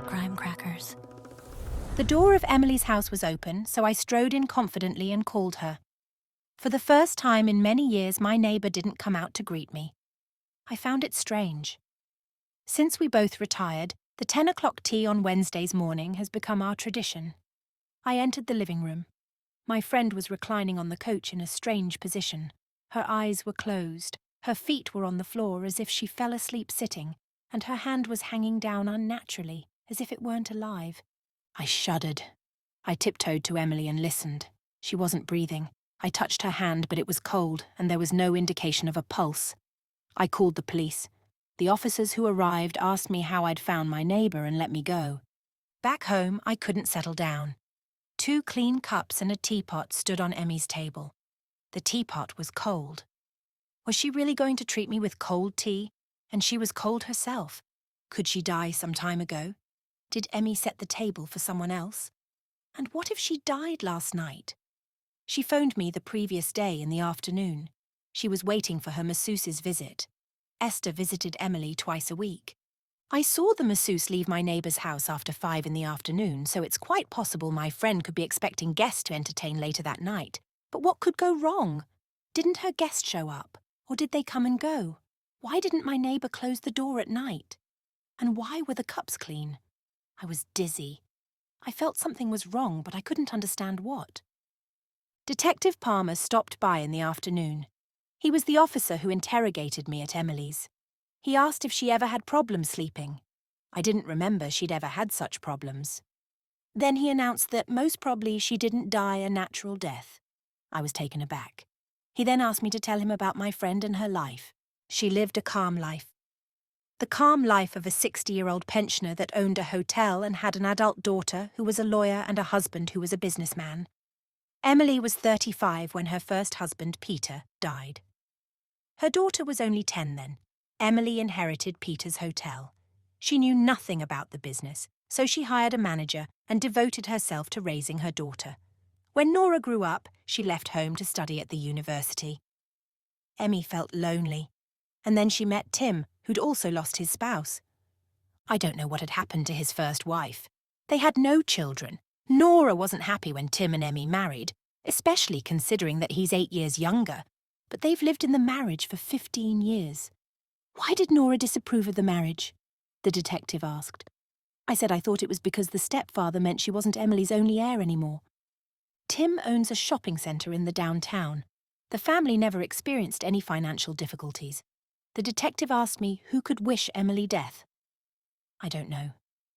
Graham crackers. The door of Emily's house was open, so I strode in confidently and called her. For the first time in many years, my neighbour didn't come out to greet me. I found it strange. Since we both retired, the 10 o'clock tea on Wednesdays morning has become our tradition. I entered the living room. My friend was reclining on the couch in a strange position. Her eyes were closed, her feet were on the floor as if she fell asleep sitting, and her hand was hanging down unnaturally, as if it weren't alive. I shuddered. I tiptoed to Emily and listened. She wasn't breathing. I touched her hand, but it was cold, and there was no indication of a pulse. I called the police. The officers who arrived asked me how I'd found my neighbour and let me go. Back home, I couldn't settle down. 2 clean cups and a teapot stood on Emmy's table. The teapot was cold. Was she really going to treat me with cold tea? And she was cold herself. Could she die some time ago? Did Emmy set the table for someone else? And what if she died last night? She phoned me the previous day in the afternoon. She was waiting for her masseuse's visit. Esther visited Emily twice a week. I saw the masseuse leave my neighbour's house after 5 in the afternoon, so it's quite possible my friend could be expecting guests to entertain later that night. But what could go wrong? Didn't her guest show up? Or did they come and go? Why didn't my neighbour close the door at night? And why were the cups clean? I was dizzy. I felt something was wrong, but I couldn't understand what. Detective Palmer stopped by in the afternoon. He was the officer who interrogated me at Emily's. He asked if she ever had problems sleeping. I didn't remember she'd ever had such problems. Then he announced that most probably she didn't die a natural death. I was taken aback. He then asked me to tell him about my friend and her life. She lived a calm life. The calm life of a 60-year-old pensioner that owned a hotel and had an adult daughter who was a lawyer and a husband who was a businessman. Emily was 35 when her first husband, Peter, died. Her daughter was only 10 then. Emily inherited Peter's hotel. She knew nothing about the business, so she hired a manager and devoted herself to raising her daughter. When Nora grew up, she left home to study at the university. Emmy felt lonely, and then she met Tim, who'd also lost his spouse. I don't know what had happened to his first wife. They had no children. Nora wasn't happy when Tim and Emmy married, especially considering that he's 8 years younger. But they've lived in the marriage for 15 years. Why did Nora disapprove of the marriage? The detective asked. I said I thought it was because the stepfather meant she wasn't Emily's only heir anymore. Tim owns a shopping centre in the downtown. The family never experienced any financial difficulties. The detective asked me who could wish Emily death. I don't know.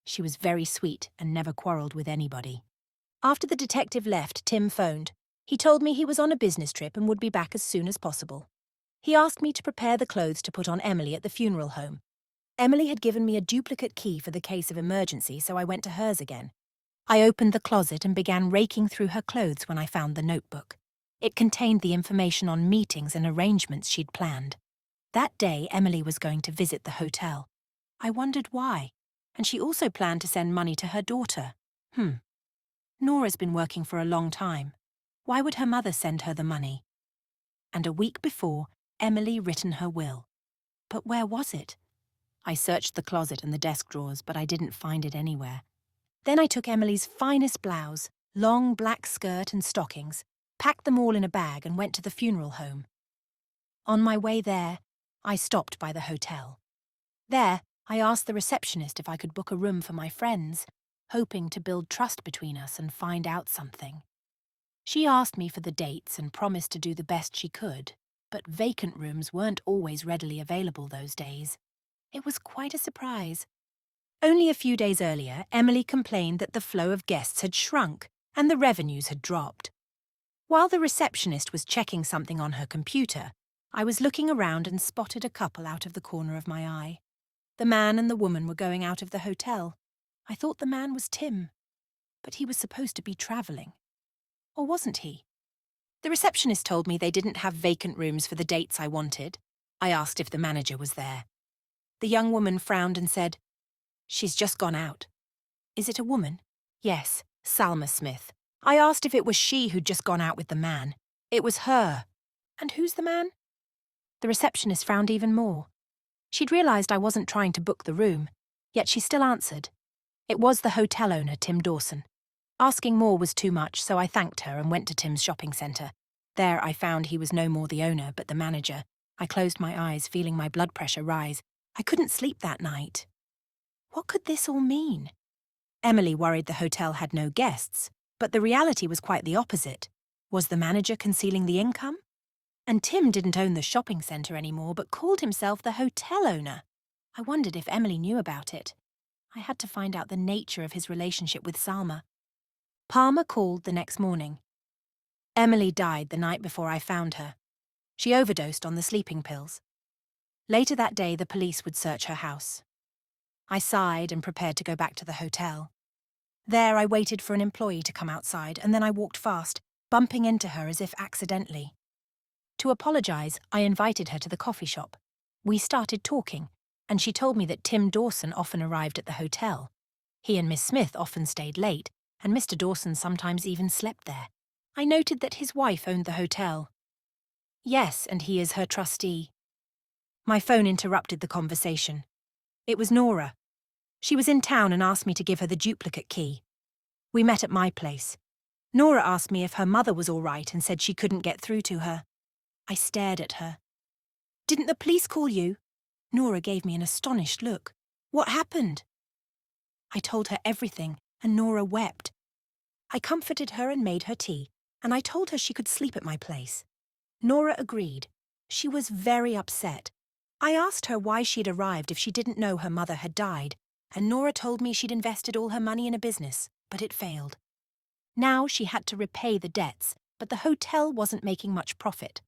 She was very sweet and never quarrelled with anybody. After the detective left, Tim phoned. He told me he was on a business trip and would be back as soon as possible. He asked me to prepare the clothes to put on Emily at the funeral home. Emily had given me a duplicate key for the case of emergency, so I went to hers again. I opened the closet and began raking through her clothes when I found the notebook. It contained the information on meetings and arrangements she'd planned. That day, Emily was going to visit the hotel. I wondered why, and she also planned to send money to her daughter. Nora's been working for a long time. Why would her mother send her the money? And a week before, Emily written her will. But where was it? I searched the closet and the desk drawers, but I didn't find it anywhere. Then I took Emily's finest blouse, long black skirt and stockings, packed them all in a bag and went to the funeral home. On my way there, I stopped by the hotel. There, I asked the receptionist if I could book a room for my friends, hoping to build trust between us and find out something. She asked me for the dates and promised to do the best she could, but vacant rooms weren't always readily available those days. It was quite a surprise. Only a few days earlier, Emily complained that the flow of guests had shrunk and the revenues had dropped. While the receptionist was checking something on her computer, I was looking around and spotted a couple out of the corner of my eye. The man and the woman were going out of the hotel. I thought the man was Tim, but he was supposed to be travelling. Or wasn't he? The receptionist told me they didn't have vacant rooms for the dates I wanted. I asked if the manager was there. The young woman frowned and said, "She's just gone out." "Is it a woman?" "Yes, Salma Smith." I asked if it was she who'd just gone out with the man. It was her. "And who's the man?" The receptionist frowned even more. She'd realised I wasn't trying to book the room, yet she still answered, It was the hotel owner, Tim Dawson. Asking more was too much, so I thanked her and went to Tim's shopping centre. There I found he was no more the owner, but the manager. I closed my eyes, feeling my blood pressure rise. I couldn't sleep that night. What could this all mean? Emily worried the hotel had no guests, but the reality was quite the opposite. Was the manager concealing the income? And Tim didn't own the shopping centre anymore, but called himself the hotel owner. I wondered if Emily knew about it. I had to find out the nature of his relationship with Salma. Palmer called the next morning. Emily died the night before I found her. She overdosed on the sleeping pills. Later that day, the police would search her house. I sighed and prepared to go back to the hotel. There, I waited for an employee to come outside, and then I walked fast, bumping into her as if accidentally. To apologise, I invited her to the coffee shop. We started talking, and she told me that Tim Dawson often arrived at the hotel. He and Miss Smith often stayed late, and Mr. Dawson sometimes even slept there. I noted that his wife owned the hotel. Yes, and he is her trustee. My phone interrupted the conversation. It was Nora. She was in town and asked me to give her the duplicate key. We met at my place. Nora asked me if her mother was all right and said she couldn't get through to her. I stared at her. "Didn't the police call you?" Nora gave me an astonished look. "What happened?" I told her everything, and Nora wept. I comforted her and made her tea, and I told her she could sleep at my place. Nora agreed. She was very upset. I asked her why she'd arrived if she didn't know her mother had died, and Nora told me she'd invested all her money in a business, but it failed. Now she had to repay the debts, but the hotel wasn't making much profit.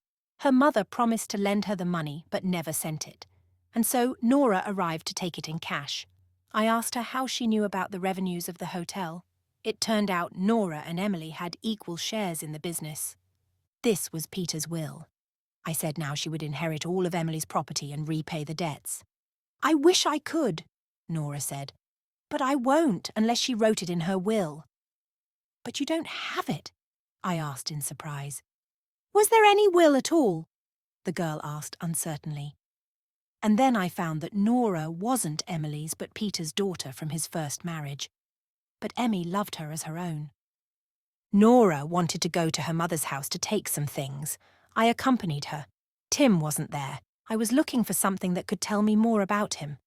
Her mother promised to lend her the money, but never sent it. And so Nora arrived to take it in cash. I asked her how she knew about the revenues of the hotel. It turned out Nora and Emily had equal shares in the business. This was Peter's will. I said now she would inherit all of Emily's property and repay the debts. "I wish I could," Nora said. "But I won't unless she wrote it in her will." "But you don't have it?" I asked in surprise. "Was there any will at all?" the girl asked uncertainly. And then I found that Nora wasn't Emily's but Peter's daughter from his first marriage. But Emmy loved her as her own. Nora wanted to go to her mother's house to take some things. I accompanied her. Tim wasn't there. I was looking for something that could tell me more about him.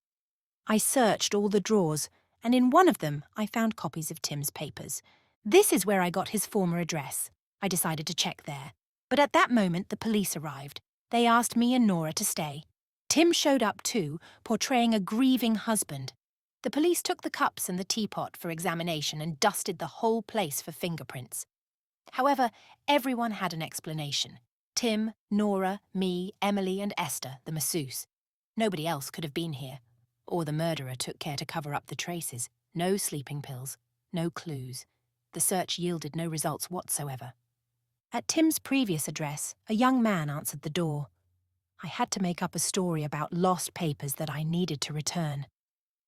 I searched all the drawers, and in one of them I found copies of Tim's papers. This is where I got his former address. I decided to check there. But at that moment the police arrived. They asked me and Nora to stay. Tim showed up too, portraying a grieving husband. The police took the cups and the teapot for examination and dusted the whole place for fingerprints. However, everyone had an explanation. Tim, Nora, me, Emily and Esther, the masseuse. Nobody else could have been here. Or the murderer took care to cover up the traces. No sleeping pills, no clues. The search yielded no results whatsoever. At Tim's previous address, a young man answered the door. I had to make up a story about lost papers that I needed to return.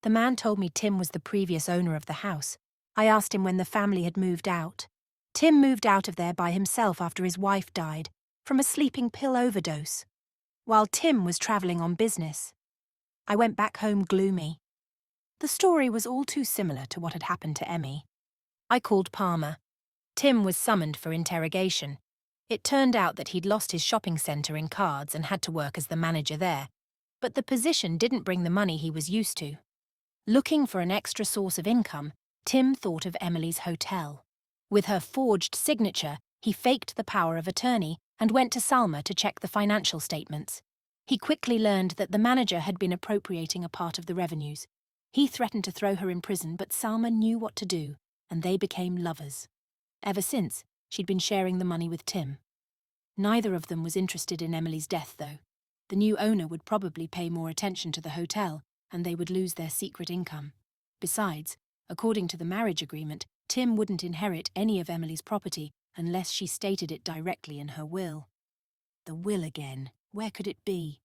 The man told me Tim was the previous owner of the house. I asked him when the family had moved out. Tim moved out of there by himself after his wife died, from a sleeping pill overdose, while Tim was travelling on business. I went back home gloomy. The story was all too similar to what had happened to Emmy. I called Palmer. Tim was summoned for interrogation. It turned out that he'd lost his shopping centre in cards and had to work as the manager there. But the position didn't bring the money he was used to. Looking for an extra source of income, Tim thought of Emily's hotel. With her forged signature, he faked the power of attorney and went to Salma to check the financial statements. He quickly learned that the manager had been appropriating a part of the revenues. He threatened to throw her in prison, but Salma knew what to do, and they became lovers. Ever since, she'd been sharing the money with Tim. Neither of them was interested in Emily's death, though. The new owner would probably pay more attention to the hotel, and they would lose their secret income. Besides, according to the marriage agreement, Tim wouldn't inherit any of Emily's property unless she stated it directly in her will. The will again. Where could it be?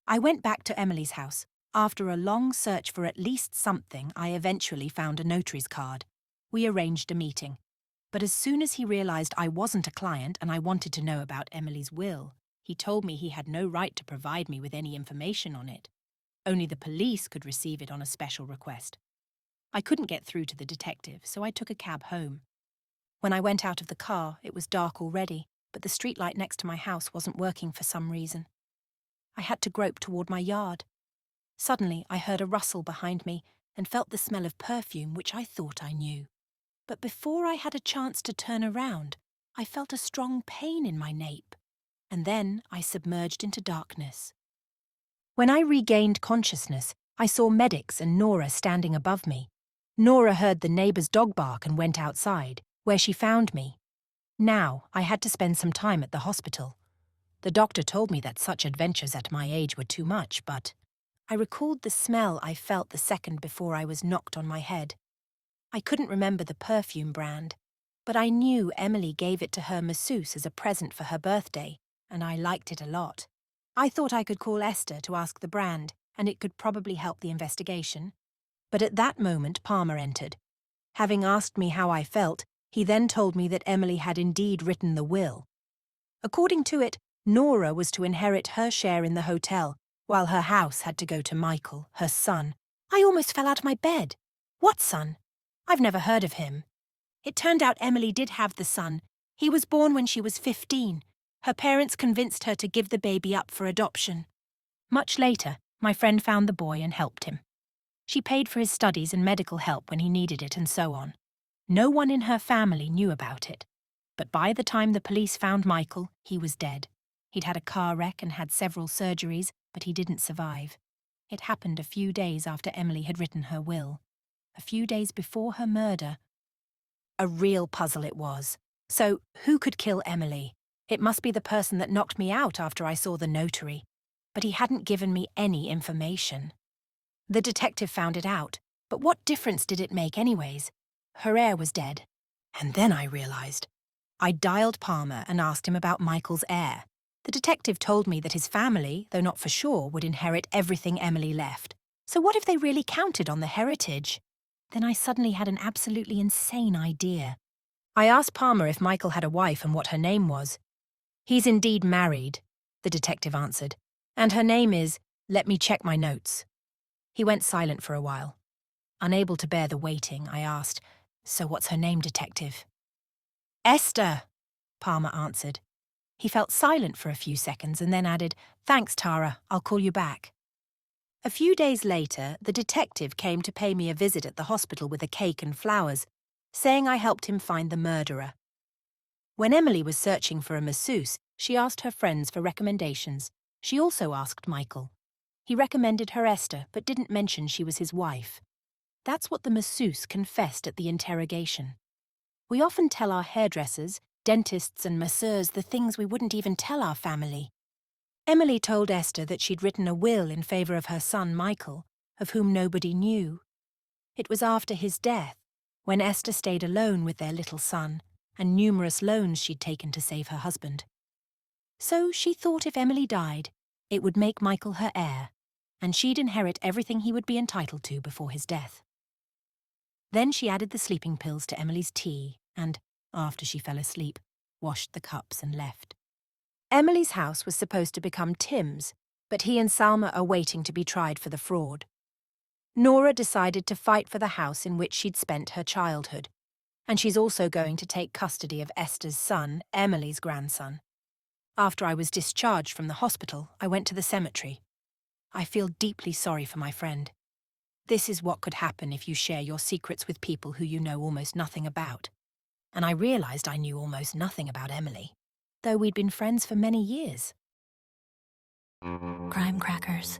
I went back to Emily's house. After a long search for at least something, I eventually found a notary's card. We arranged a meeting. But as soon as he realized I wasn't a client and I wanted to know about Emily's will, he told me he had no right to provide me with any information on it. Only the police could receive it on a special request. I couldn't get through to the detective, so I took a cab home. When I went out of the car, it was dark already, but the streetlight next to my house wasn't working for some reason. I had to grope toward my yard. Suddenly, I heard a rustle behind me and felt the smell of perfume, which I thought I knew. But before I had a chance to turn around, I felt a strong pain in my nape, and then I submerged into darkness. When I regained consciousness, I saw medics and Nora standing above me. Nora heard the neighbor's dog bark and went outside, where she found me. Now, I had to spend some time at the hospital. The doctor told me that such adventures at my age were too much, but I recalled the smell I felt the second before I was knocked on my head. I couldn't remember the perfume brand, but I knew Emily gave it to her masseuse as a present for her birthday, and I liked it a lot. I thought I could call Esther to ask the brand, and it could probably help the investigation. But at that moment, Palmer entered. Having asked me how I felt, he then told me that Emily had indeed written the will. According to it, Nora was to inherit her share in the hotel, while her house had to go to Michael, her son. I almost fell out of my bed. What son? I've never heard of him. It turned out Emily did have the son. He was born when she was 15. Her parents convinced her to give the baby up for adoption. Much later, my friend found the boy and helped him. She paid for his studies and medical help when he needed it and so on. No one in her family knew about it. But by the time the police found Michael, he was dead. He'd had a car wreck and had several surgeries, but he didn't survive. It happened a few days after Emily had written her will. A few days before her murder. A real puzzle it was. So, who could kill Emily? It must be the person that knocked me out after I saw the notary. But he hadn't given me any information. The detective found it out, but what difference did it make anyways? Her heir was dead. And then I realized. I dialed Palmer and asked him about Michael's heir. The detective told me that his family, though not for sure, would inherit everything Emily left. So what if they really counted on the heritage? Then I suddenly had an absolutely insane idea. I asked Palmer if Michael had a wife and what her name was. He's indeed married, the detective answered, and her name is, let me check my notes. He went silent for a while. Unable to bear the waiting, I asked, so what's her name, detective? Esther, Palmer answered. He felt silent for a few seconds and then added, thanks, Tara, I'll call you back. A few days later, the detective came to pay me a visit at the hospital with a cake and flowers, saying I helped him find the murderer. When Emily was searching for a masseuse, she asked her friends for recommendations. She also asked Michael. He recommended her Esther, but didn't mention she was his wife. That's what the masseuse confessed at the interrogation. We often tell our hairdressers, dentists and masseurs the things we wouldn't even tell our family. Emily told Esther that she'd written a will in favor of her son Michael, of whom nobody knew. It was after his death, when Esther stayed alone with their little son, and numerous loans she'd taken to save her husband. So she thought if Emily died, it would make Michael her heir, and she'd inherit everything he would be entitled to before his death. Then she added the sleeping pills to Emily's tea and, after she fell asleep, washed the cups and left. Emily's house was supposed to become Tim's, but he and Salma are waiting to be tried for the fraud. Nora decided to fight for the house in which she'd spent her childhood, and she's also going to take custody of Esther's son, Emily's grandson. After I was discharged from the hospital, I went to the cemetery. I feel deeply sorry for my friend. This is what could happen if you share your secrets with people who you know almost nothing about. And I realized I knew almost nothing about Emily, though we'd been friends for many years. Crime Crackers.